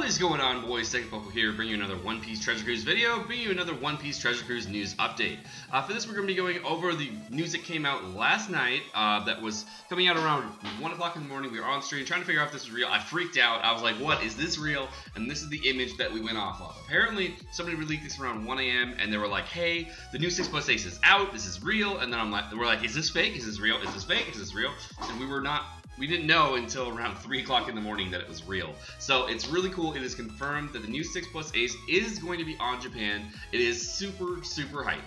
is going on, boys? Sekapoko here, bringing you another One Piece Treasure Cruise video, bringing you another One Piece Treasure Cruise news update. For this, we're going to be going over the news that came out last night that was coming out around 1 o'clock in the morning. We were on stream trying to figure out if this was real. I freaked out. I was like, what? Is this real? And this is the image that we went off of. Apparently, somebody released this around 1 a.m. and they were like, hey, the new 6 plus Ace is out. This is real. And then we're like, is this fake? Is this real? Is this fake? Is this real? And we didn't know until around 3 o'clock in the morning that it was real. So it's really cool. It is confirmed that the new 6 plus Ace is going to be on Japan. It is super, super hype.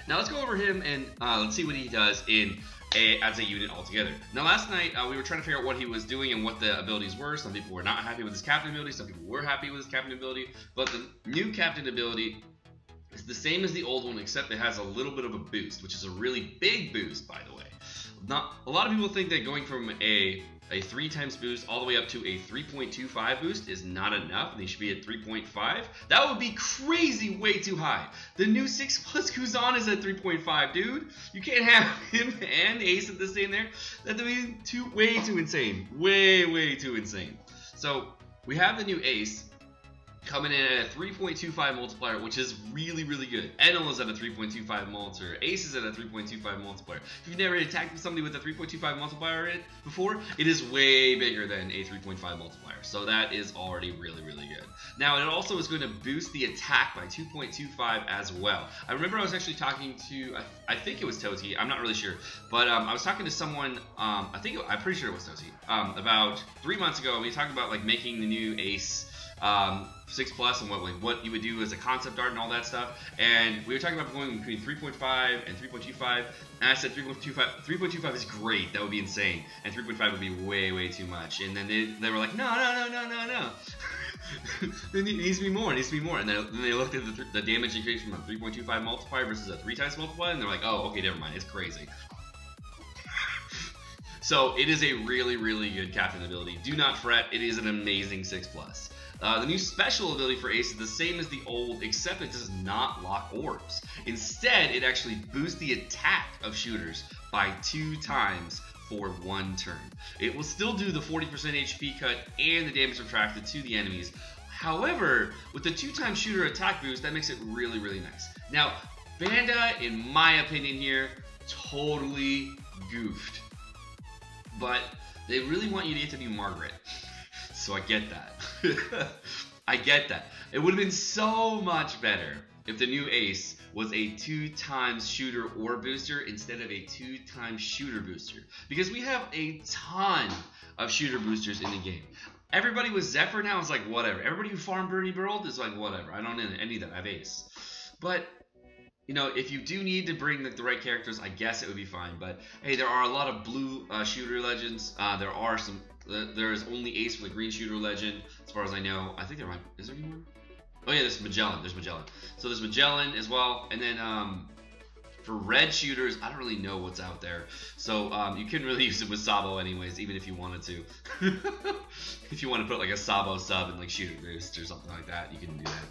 Now let's go over him and let's see what he does as a unit altogether. Now last night we were trying to figure out what he was doing and what the abilities were. Some people were not happy with his captain ability. Some people were happy with his captain ability. But the new captain ability is the same as the old one, except it has a little bit of a boost, which is a really big boost, by the way. A lot of people think that going from a 3 times boost all the way up to a 3.25 boost is not enough, and they should be at 3.5. That would be crazy, way too high. The new 6 plus Kuzan is at 3.5, dude. You can't have him and Ace at the same there. That would be way too insane. Way too insane. So we have the new Ace coming in at a 3.25 multiplier, which is really, really good. Enel is at a 3.25 multiplier. Ace is at a 3.25 multiplier. If you've never attacked somebody with a 3.25 multiplier before, it is way bigger than a 3.5 multiplier. So that is already really, really good. Now, it also is going to boost the attack by 2.25 as well. I remember I was actually talking to, I think it was Toti, I'm not really sure, but I was talking to someone, I'm pretty sure it was Toti, about 3 months ago. We talked about like making the new Ace 6 plus and what you would do as a concept art and all that stuff, and we were talking about going between 3.5 and 3.25, and I said 3.25 is great, that would be insane, and 3.5 would be way too much, and then they were like, no. It needs to be more, and then they looked at the damage increase from a 3.25 multiplier versus a 3 times multiplier, and they're like, oh, okay, never mind, it's crazy. So it is a really, really good captain ability. Do not fret, it is an amazing 6 plus. The new special ability for Ace is the same as the old, except it does not lock orbs. Instead, it actually boosts the attack of shooters by 2 times for 1 turn. It will still do the 40% HP cut and the damage subtracted to the enemies. However, with the 2 times shooter attack boost, that makes it really, really nice. Now, Banda, in my opinion here, totally goofed. But they really want you to get to be Margaret. So I get that. I get that. It would have been so much better if the new Ace was a 2 times shooter or booster instead of a 2 times shooter booster. Because we have a ton of shooter boosters in the game. Everybody with Zephyr now is like, whatever. Everybody who farmed Bernie Burld is like, whatever. I don't need any of that. I have Ace. But you know, if you do need to bring the right characters, I guess it would be fine. But hey, there are a lot of blue shooter legends. There is only Ace for the green shooter legend, as far as I know. I think there might. Is there any more? Oh yeah, there's Magellan. There's Magellan. So there's Magellan as well, and then for red shooters, I don't really know what's out there. So you couldn't really use it with Sabo anyways, even if you wanted to. If you want to put like a Sabo sub and like shooter boost or something like that, you can do that.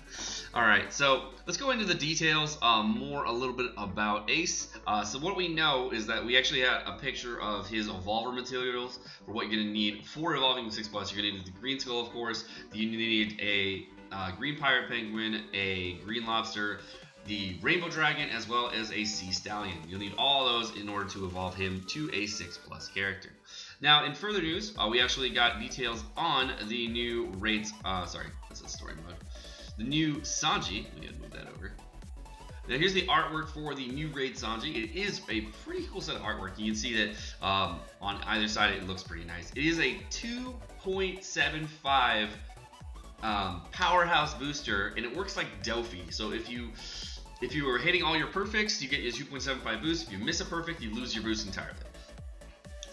Alright, so let's go into the details a little bit about Ace. So what we know is that we actually have a picture of his evolver materials for what you're going to need for evolving the 6 plus. You're going to need the green skull, of course. You need a green pirate penguin, a green lobster, the rainbow dragon, as well as a sea stallion. You'll need all those in order to evolve him to a 6 plus character. Now, in further news, we actually got details on the new raids. Sorry, that's a story mode. The new Sanji. We gotta move that over. Now, here's the artwork for the new raid Sanji. It is a pretty cool set of artwork. You can see that on either side, it looks pretty nice. It is a 2.75 powerhouse booster, and it works like Dofi. So if you are hitting all your perfects, you get your 2.75 boost. If you miss a perfect, you lose your boost entirely.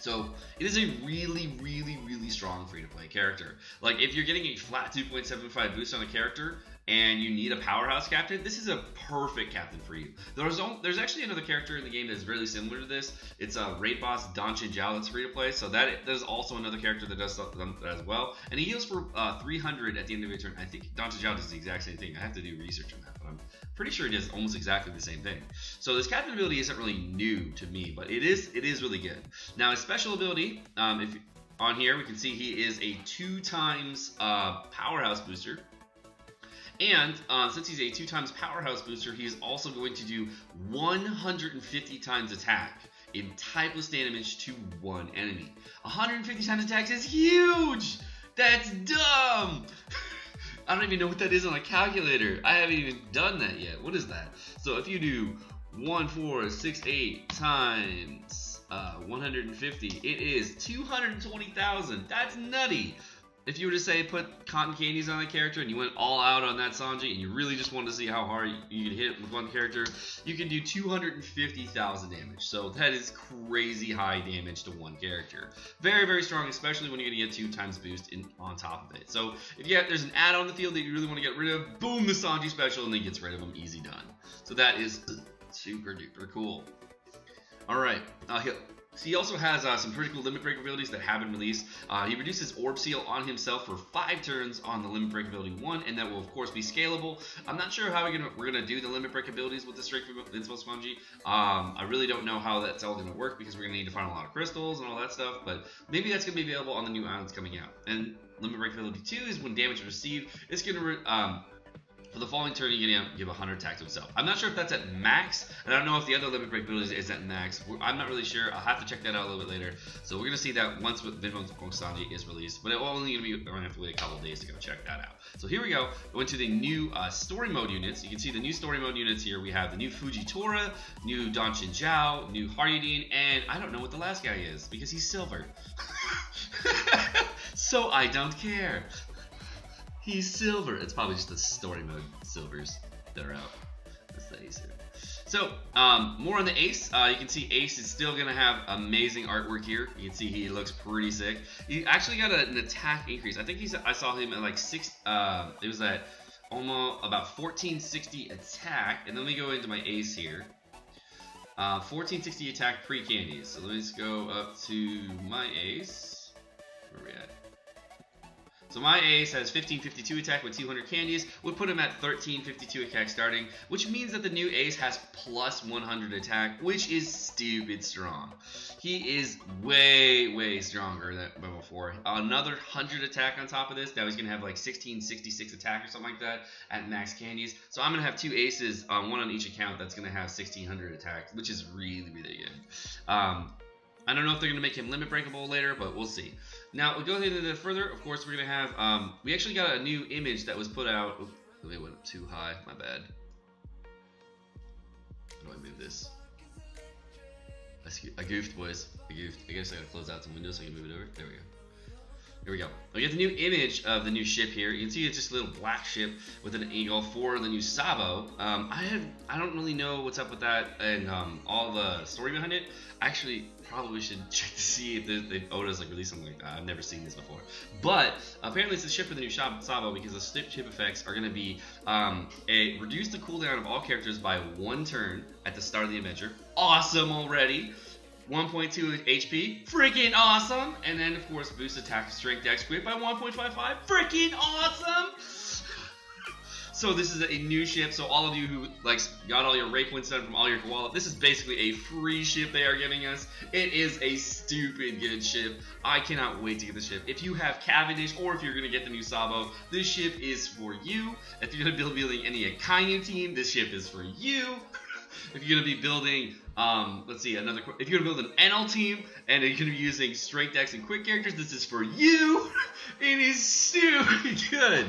So it is a really strong free-to-play character. Like if you're getting a flat 2.75 boost on a character and you need a powerhouse captain, this is a perfect captain for you. There's actually another character in the game that's really similar to this. It's a raid boss, Danchin Jiao, that's free to play. So that is also another character that does that as well. And he heals for 300 at the end of your turn. I think Danchin Jiao does the exact same thing. I have to do research on that, but I'm pretty sure it does almost exactly the same thing. So this captain ability isn't really new to me, but it is really good. Now his special ability, on here, we can see he is a 2 times powerhouse booster. And since he's a 2 times powerhouse booster, he is also going to do 150 times attack in typeless damage to one enemy. 150 times attack is huge! That's dumb! I don't even know what that is on a calculator. I haven't even done that yet. What is that? So if you do 1468 times 150, it is 220,000. That's nutty. If you were to say put cotton candies on that character and you went all out on that Sanji and you really just wanted to see how hard you could hit with one character, you can do 250,000 damage. So that is crazy high damage to one character. Very, very strong, especially when you're going to get 2 times boost on top of it. So if there's an add-on in the field that you really want to get rid of, boom, the Sanji special, and then gets rid of them, easy done. So that is super duper cool. Alright, he also has some pretty cool limit break abilities that have been released. He reduces Orb Seal on himself for 5 turns on the limit break ability 1, and that will of course be scalable. I'm not sure how we're gonna do the limit break abilities with the Strength Invincible Spongy. I really don't know how that's all gonna work because we're gonna need to find a lot of crystals and all that stuff. But maybe that's gonna be available on the new islands coming out. And limit break ability 2 is when damage is received, it's gonna for the following turn, you're going to give 100 attack to himself. I'm not sure if that's at max, and I don't know if the other limit break ability is at max. I'm not really sure. I'll have to check that out a little bit later. So we're going to see that once Invincible Sanji is released, but it's only going to be around to wait a couple of days to go check that out. So here we go. Go into the new story mode units. You can see the new story mode units here. We have the new Fujitora, new Don Shinjiao, new Haryunin, and I don't know what the last guy is because he's silver. So I don't care. He's silver. It's probably just the story mode silvers that are out. That's the ace here. So, more on the ace. You can see Ace is still going to have amazing artwork here. You can see he looks pretty sick. He actually got an attack increase. I think I saw him at like 6. It was at almost about 1460 attack. And then we go into my ace here. 1460 attack pre-candies. So let me just go up to my ace. Where are we at? So my ace has 1552 attack with 200 candies. Would put him at 1352 attack starting, which means that the new ace has plus 100 attack, which is stupid strong. He is way, way stronger than before. Another 100 attack on top of this. Now he's going to have like 1666 attack or something like that at max candies. So I'm going to have 2 aces, one on each account, that's going to have 1600 attack, which is really, really good. I don't know if they're going to make him limit breakable later, but we'll see. Now, we'll go a little bit further. Of course, we're going to have, we actually got a new image that was put out. Oops, let me went up too high. My bad. How do I move this? I goofed, boys. I goofed. I guess I got to close out some windows so I can move it over. There we go. Here we go. We get the new image of the new ship here. You can see it's just a little black ship with an eagle for the new Sabo. I don't really know what's up with that and all the story behind it. I actually probably should check to see if Oda's like released something like that. I've never seen this before. But apparently it's the ship for the new Sabo because the ship effects are going to be reduce the cooldown of all characters by 1 turn at the start of the adventure. Awesome already. 1.2 HP, freaking awesome! And then, of course, boost attack, strength, dex, crit by 1.55, freaking awesome! So this is a new ship, so all of you who got all your raid points done from all your koala, this is basically a free ship they are giving us. It is a stupid good ship. I cannot wait to get the ship. If you have Cavendish, or if you're going to get the new Sabo, this ship is for you. If you're going to be building any Akainu team, this ship is for you. If you're going to be building, let's see, if you're going to build an NL team, and you're going to be using strength, dex, and quick characters, this is for you. It is stupid good.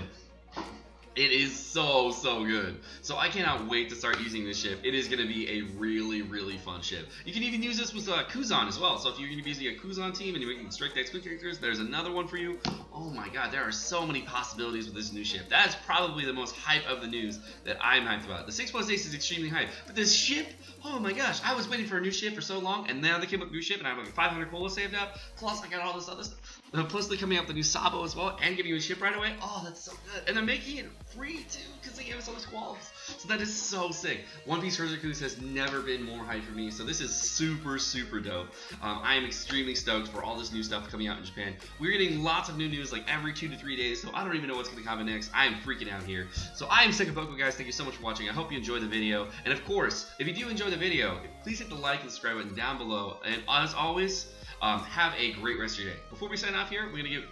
It is so, so good. So I cannot wait to start using this ship. It is going to be a really, really fun ship. You can even use this with Kuzan as well. So if you're going to be using a Kuzan team and you're making strength, dex, quick characters, there's another one for you. Oh my god, there are so many possibilities with this new ship. That is probably the most hype of the news that I'm hyped about. The 6+ ace is extremely hype, but this ship, oh my gosh, I was waiting for a new ship for so long, and now they came up with a new ship, and I have like 500 cola saved up, plus I got all this other stuff. Plus they're coming out with the new Sabo as well, and giving you a ship right away. Oh, that's so good. And they're making it free too, because they gave us all these quals. So that is so sick. One Piece Treasure Cruise has never been more hype for me, so this is super, super dope. I am extremely stoked for all this new stuff coming out in Japan. We're getting lots of new news like every 2 to 3 days, so I don't even know what's going to come next. I am freaking out here. So I am Sekapoko, guys. Thank you so much for watching. I hope you enjoyed the video. And of course, if you do enjoy the video, please hit the like and subscribe button down below. And as always, Have a great rest of your day. Before we sign off here, we're going to give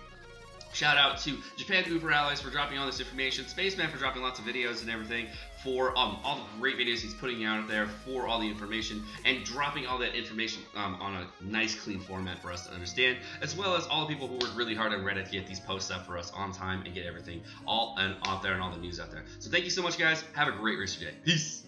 shout out to Japan Uber Allies for dropping all this information, Spaceman for dropping lots of videos and everything, for all the great videos he's putting out there, for all the information, and dropping all that information on a nice clean format for us to understand, as well as all the people who work really hard on Reddit to get these posts up for us on time and get everything all out there and all the news out there. So thank you so much, guys. Have a great rest of your day. Peace.